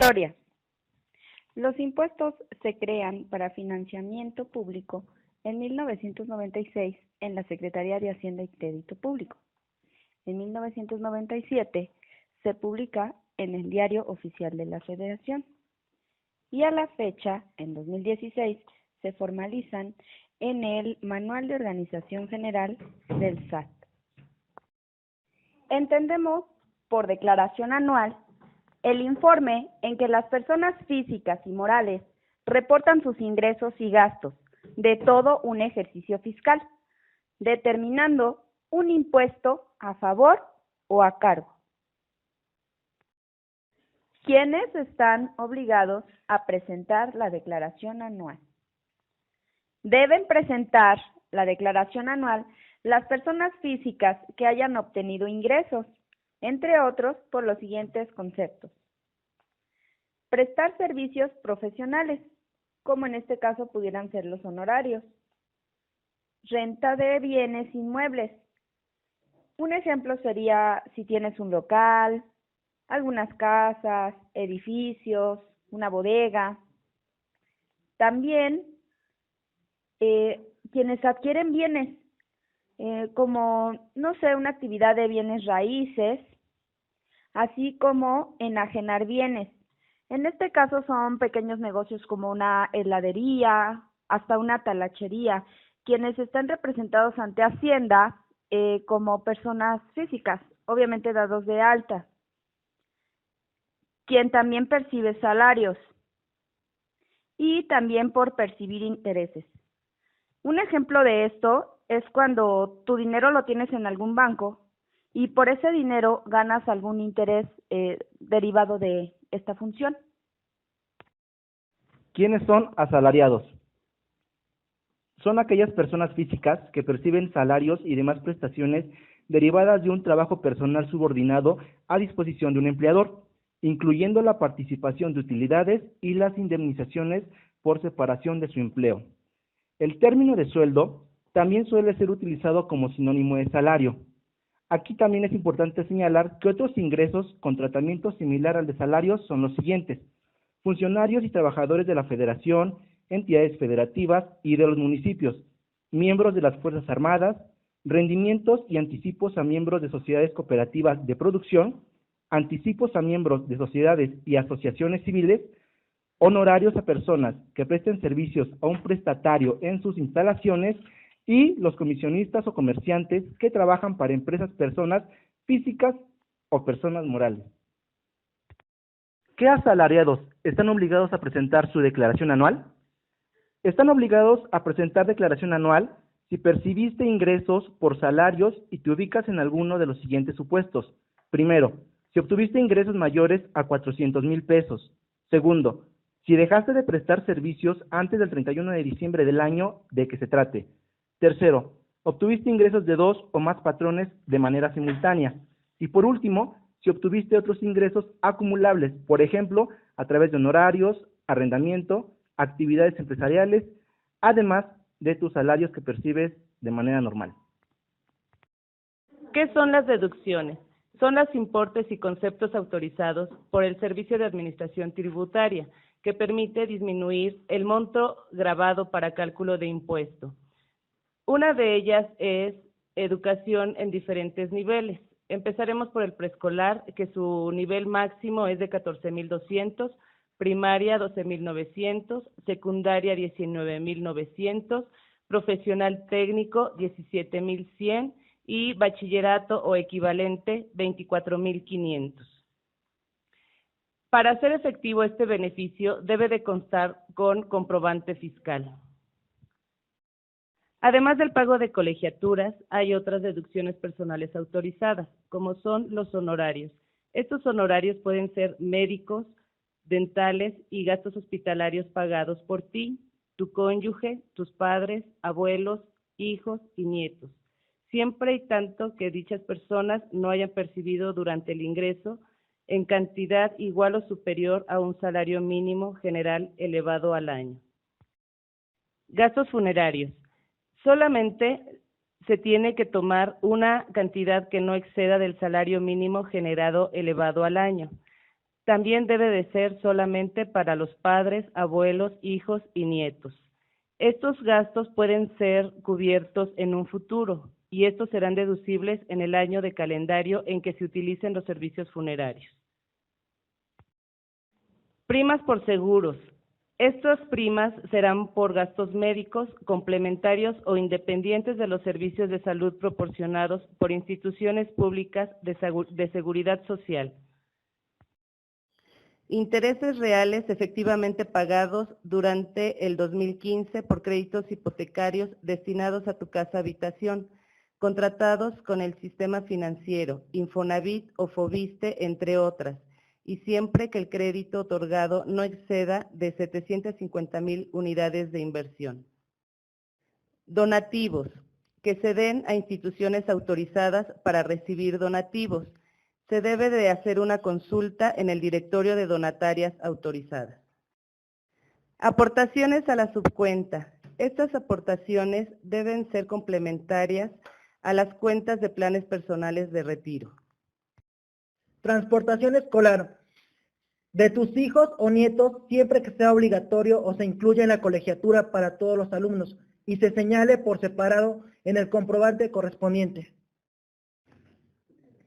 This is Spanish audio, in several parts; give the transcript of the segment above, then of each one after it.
Historia. Los impuestos se crean para financiamiento público en 1996 en la Secretaría de Hacienda y Crédito Público. En 1997 se publica en el Diario Oficial de la Federación y a la fecha, en 2016, se formalizan en el Manual de Organización General del SAT. Entendemos por declaración anual el informe en que las personas físicas y morales reportan sus ingresos y gastos de todo un ejercicio fiscal, determinando un impuesto a favor o a cargo. ¿Quiénes están obligados a presentar la declaración anual? Deben presentar la declaración anual las personas físicas que hayan obtenido ingresos, entre otros, por los siguientes conceptos. Prestar servicios profesionales, como en este caso pudieran ser los honorarios. Renta de bienes inmuebles. Un ejemplo sería si tienes un local, algunas casas, edificios, una bodega. También quienes adquieren bienes, como, no sé, una actividad de bienes raíces, así como enajenar bienes. En este caso son pequeños negocios como una heladería, hasta una talachería, quienes están representados ante Hacienda como personas físicas, obviamente dados de alta. Quien también percibe salarios y también por percibir intereses. Un ejemplo de esto es cuando tu dinero lo tienes en algún banco y por ese dinero ganas algún interés derivado de esta función. ¿Quiénes son asalariados? Son aquellas personas físicas que perciben salarios y demás prestaciones derivadas de un trabajo personal subordinado a disposición de un empleador, incluyendo la participación de utilidades y las indemnizaciones por separación de su empleo. El término de sueldo también suele ser utilizado como sinónimo de salario. Aquí también es importante señalar que otros ingresos con tratamiento similar al de salarios son los siguientes: funcionarios y trabajadores de la Federación, entidades federativas y de los municipios, miembros de las Fuerzas Armadas, rendimientos y anticipos a miembros de sociedades cooperativas de producción, anticipos a miembros de sociedades y asociaciones civiles, honorarios a personas que presten servicios a un prestatario en sus instalaciones y los comisionistas o comerciantes que trabajan para empresas, personas físicas o personas morales. ¿Qué asalariados están obligados a presentar su declaración anual? Están obligados a presentar declaración anual si percibiste ingresos por salarios y te ubicas en alguno de los siguientes supuestos. Primero, si obtuviste ingresos mayores a 400,000 pesos. Segundo, si dejaste de prestar servicios antes del 31 de diciembre del año de que se trate. Tercero, obtuviste ingresos de 2 o más patrones de manera simultánea. Y por último, si obtuviste otros ingresos acumulables, por ejemplo, a través de honorarios, arrendamiento, actividades empresariales, además de tus salarios que percibes de manera normal. ¿Qué son las deducciones? Son los importes y conceptos autorizados por el Servicio de Administración Tributaria, que permite disminuir el monto gravado para cálculo de impuesto. Una de ellas es educación en diferentes niveles. Empezaremos por el preescolar, que su nivel máximo es de 14,200, primaria 12,900, secundaria 19,900, profesional técnico 17,100 y bachillerato o equivalente 24,500. Para hacer efectivo este beneficio debe de constar con comprobante fiscal. Además del pago de colegiaturas, hay otras deducciones personales autorizadas, como son los honorarios. Estos honorarios pueden ser médicos, dentales y gastos hospitalarios pagados por ti, tu cónyuge, tus padres, abuelos, hijos y nietos, siempre y tanto que dichas personas no hayan percibido durante el ingreso en cantidad igual o superior a un salario mínimo general elevado al año. Gastos funerarios. Solamente se tiene que tomar una cantidad que no exceda del salario mínimo generado elevado al año. También debe de ser solamente para los padres, abuelos, hijos y nietos. Estos gastos pueden ser cubiertos en un futuro y estos serán deducibles en el año de calendario en que se utilicen los servicios funerarios. Primas por seguros. Estas primas serán por gastos médicos, complementarios o independientes de los servicios de salud proporcionados por instituciones públicas de seguridad social. Intereses reales efectivamente pagados durante el 2015 por créditos hipotecarios destinados a tu casa habitación, contratados con el sistema financiero, Infonavit o Foviste, entre otras, y siempre que el crédito otorgado no exceda de 750,000 unidades de inversión. Donativos, que se den a instituciones autorizadas para recibir donativos. Se debe de hacer una consulta en el directorio de donatarias autorizadas. Aportaciones a la subcuenta. Estas aportaciones deben ser complementarias a las cuentas de planes personales de retiro. Transportación escolar. De tus hijos o nietos, siempre que sea obligatorio o se incluya en la colegiatura para todos los alumnos y se señale por separado en el comprobante correspondiente.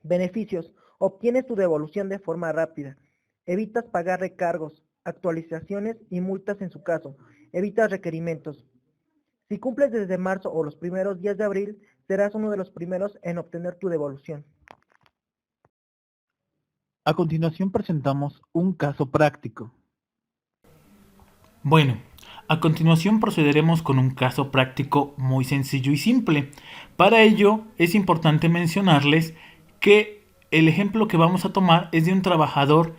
Beneficios. Obtienes tu devolución de forma rápida. Evitas pagar recargos, actualizaciones y multas en su caso. Evitas requerimientos. Si cumples desde marzo o los primeros días de abril, serás uno de los primeros en obtener tu devolución. A continuación presentamos un caso práctico. Bueno, a continuación procederemos con un caso práctico muy sencillo y simple. Para ello es importante mencionarles que el ejemplo que vamos a tomar es de un trabajador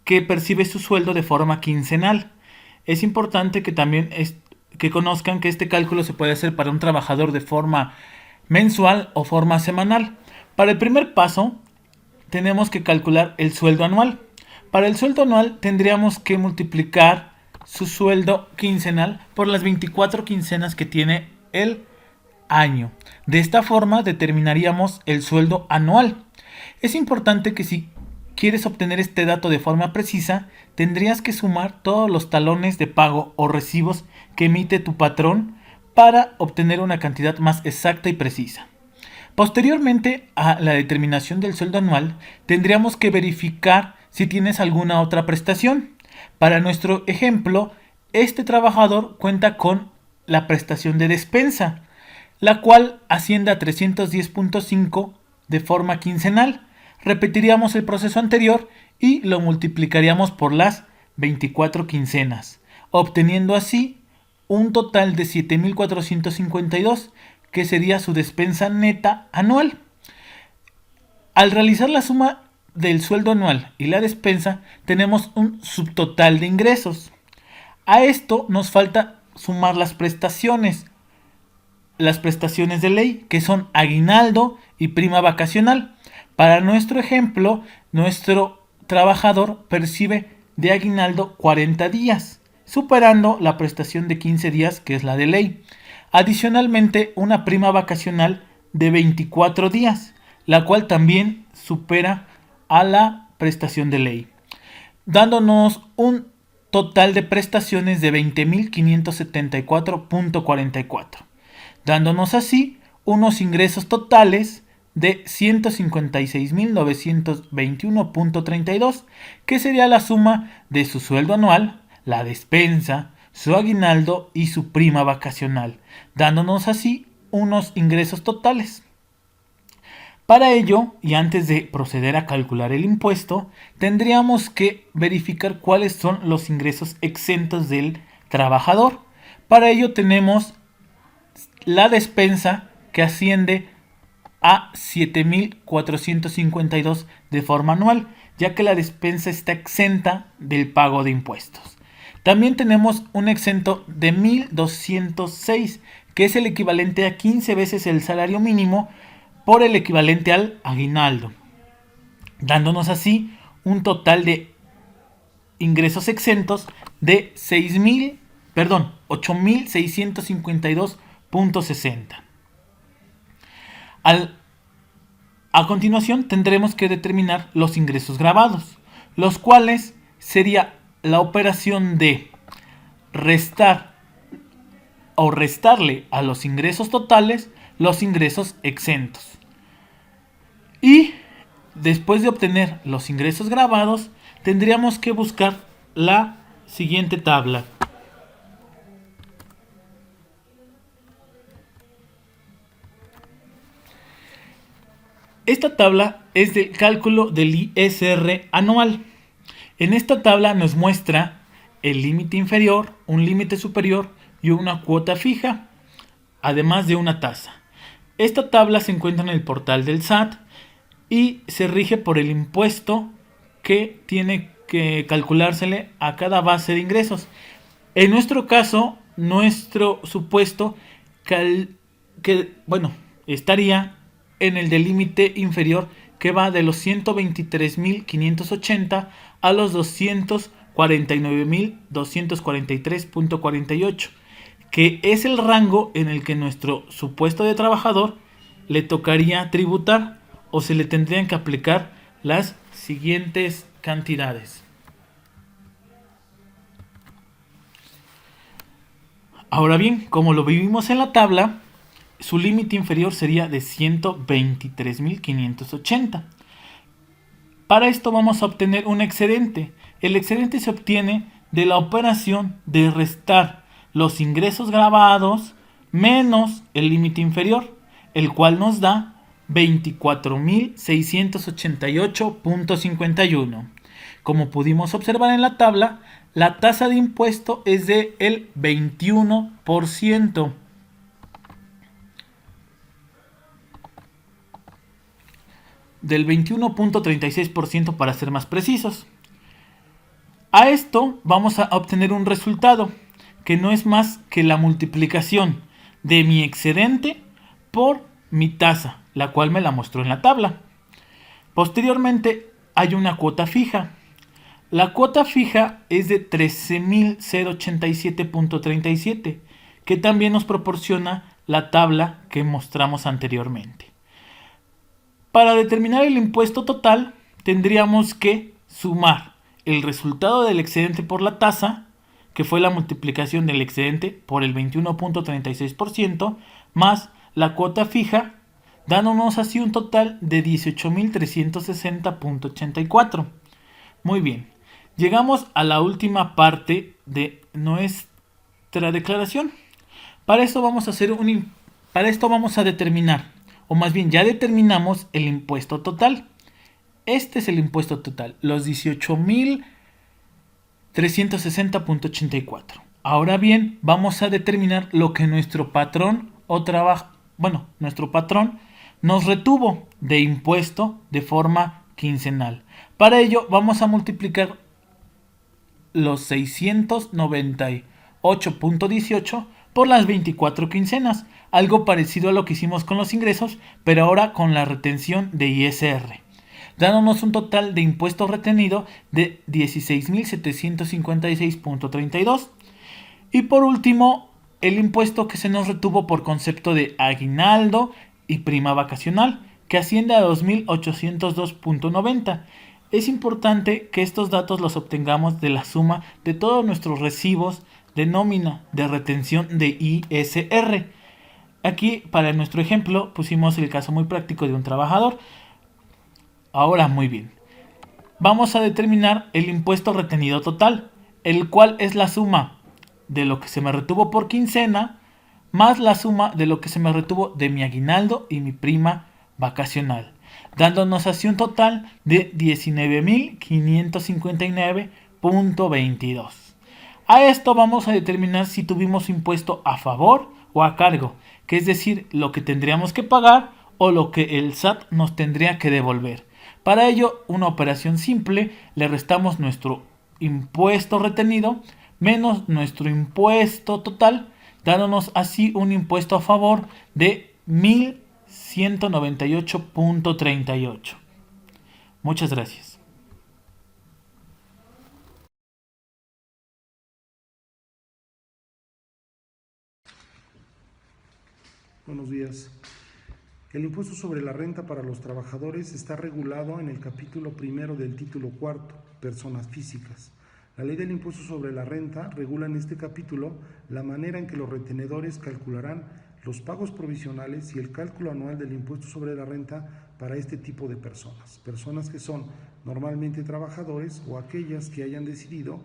que percibe su sueldo de forma quincenal. Es importante que también que conozcan que este cálculo se puede hacer para un trabajador de forma mensual o forma semanal. Para el primer paso, tenemos que calcular el sueldo anual. Para el sueldo anual tendríamos que multiplicar su sueldo quincenal por las 24 quincenas que tiene el año. De esta forma determinaríamos el sueldo anual. Es importante que si quieres obtener este dato de forma precisa, tendrías que sumar todos los talones de pago o recibos que emite tu patrón para obtener una cantidad más exacta y precisa. Posteriormente a la determinación del sueldo anual, tendríamos que verificar si tienes alguna otra prestación. Para nuestro ejemplo, este trabajador cuenta con la prestación de despensa, la cual asciende a 310.5 de forma quincenal. Repetiríamos el proceso anterior y lo multiplicaríamos por las 24 quincenas, obteniendo así un total de 7.452, que sería su despensa neta anual. Al realizar la suma del sueldo anual y la despensa, tenemos un subtotal de ingresos. A esto nos falta sumar las prestaciones de ley, que son aguinaldo y prima vacacional. Para nuestro ejemplo, nuestro trabajador percibe de aguinaldo 40 días, superando la prestación de 15 días, que es la de ley. Adicionalmente, una prima vacacional de 24 días, la cual también supera a la prestación de ley, dándonos un total de prestaciones de 20.574.44, dándonos así unos ingresos totales de 156.921.32, que sería la suma de su sueldo anual, la despensa, su aguinaldo y su prima vacacional, dándonos así unos ingresos totales. Para ello, y antes de proceder a calcular el impuesto, tendríamos que verificar cuáles son los ingresos exentos del trabajador. Para ello tenemos la despensa, que asciende a 7.452 de forma anual, ya que la despensa está exenta del pago de impuestos. También tenemos un exento de 1.206, que es el equivalente a 15 veces el salario mínimo por el equivalente al aguinaldo, dándonos así un total de ingresos exentos de 8.652.60. A continuación tendremos que determinar los ingresos gravados. los cuales sería la operación de restar o restarle a los ingresos totales los ingresos exentos. Y después de obtener los ingresos grabados, tendríamos que buscar la siguiente tabla. Esta tabla es del cálculo del ISR anual. En esta tabla nos muestra el límite inferior, un límite superior y una cuota fija, además de una tasa. Esta tabla se encuentra en el portal del SAT y se rige por el impuesto que tiene que calculársele a cada base de ingresos. En nuestro caso, nuestro supuesto estaría en el del límite inferior, que va de los 123.580 a los 249.243.48, que es el rango en el que nuestro supuesto de trabajador le tocaría tributar, o se le tendrían que aplicar las siguientes cantidades. Ahora bien, como lo vivimos en la tabla, su límite inferior sería de 123.580. Para esto vamos a obtener un excedente. El excedente se obtiene de la operación de restar los ingresos grabados menos el límite inferior, el cual nos da 24.688.51. Como pudimos observar en la tabla, la tasa de impuesto es de el 21%. Del 21.36% para ser más precisos. A esto vamos a obtener un resultado que no es más que la multiplicación de mi excedente por mi tasa, la cual me la mostró en la tabla. Posteriormente hay una cuota fija. La cuota fija es de 13.087.37, que también nos proporciona la tabla que mostramos anteriormente. Para determinar el impuesto total, tendríamos que sumar el resultado del excedente por la tasa, que fue la multiplicación del excedente por el 21.36%, más la cuota fija, dándonos así un total de 18.360.84. Muy bien, llegamos a la última parte de nuestra declaración. Para esto vamos a determinar, o más bien ya determinamos el impuesto total. Este es el impuesto total, los 18.360.84. Ahora bien, vamos a determinar lo que nuestro patrón nuestro patrón nos retuvo de impuesto de forma quincenal. Para ello vamos a multiplicar los 698.18 por las 24 quincenas, algo parecido a lo que hicimos con los ingresos, pero ahora con la retención de ISR, dándonos un total de impuesto retenido de 16.756.32. Y por último, el impuesto que se nos retuvo por concepto de aguinaldo y prima vacacional, que asciende a 2.802.90. Es importante que estos datos los obtengamos de la suma de todos nuestros recibos de nómina de retención de ISR. Aquí, para nuestro ejemplo, pusimos el caso muy práctico de un trabajador. Ahora, muy bien. Vamos a determinar el impuesto retenido total, el cual es la suma de lo que se me retuvo por quincena, más la suma de lo que se me retuvo de mi aguinaldo y mi prima vacacional, dándonos así un total de 19.559.22. A esto vamos a determinar si tuvimos impuesto a favor o a cargo, que es decir, lo que tendríamos que pagar o lo que el SAT nos tendría que devolver. Para ello, una operación simple, le restamos nuestro impuesto retenido menos nuestro impuesto total, dándonos así un impuesto a favor de 1.198.38. Muchas gracias. Buenos días. El impuesto sobre la renta para los trabajadores está regulado en el capítulo primero del título cuarto, personas físicas. La ley del impuesto sobre la renta regula en este capítulo la manera en que los retenedores calcularán los pagos provisionales y el cálculo anual del impuesto sobre la renta para este tipo de personas. Personas que son normalmente trabajadores o aquellas que hayan decidido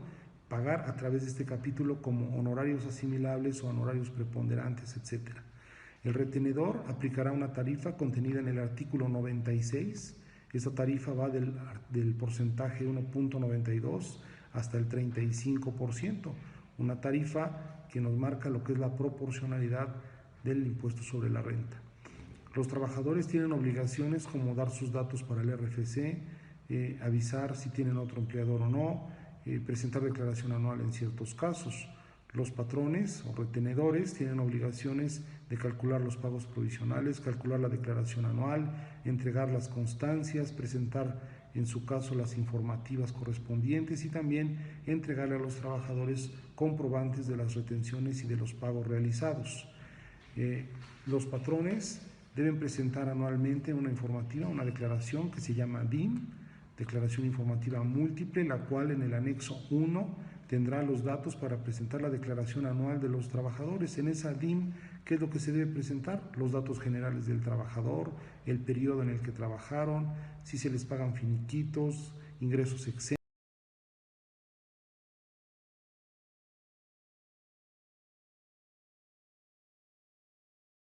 pagar a través de este capítulo como honorarios asimilables o honorarios preponderantes, etc. El retenedor aplicará una tarifa contenida en el artículo 96. Esta tarifa va del porcentaje 1.92 hasta el 35%, una tarifa que nos marca lo que es la proporcionalidad del impuesto sobre la renta. Los trabajadores tienen obligaciones como dar sus datos para el RFC, avisar si tienen otro empleador o no, presentar declaración anual en ciertos casos. Los patrones o retenedores tienen obligaciones de calcular los pagos provisionales, calcular la declaración anual, entregar las constancias, presentar en su caso las informativas correspondientes y también entregarle a los trabajadores comprobantes de las retenciones y de los pagos realizados. Los patrones deben presentar anualmente una informativa, una declaración que se llama DIM, declaración informativa múltiple, la cual en el anexo 1 tendrá los datos para presentar la declaración anual de los trabajadores. En esa DIM, ¿qué es lo que se debe presentar? Los datos generales del trabajador, el periodo en el que trabajaron, si se les pagan finiquitos, ingresos exentos.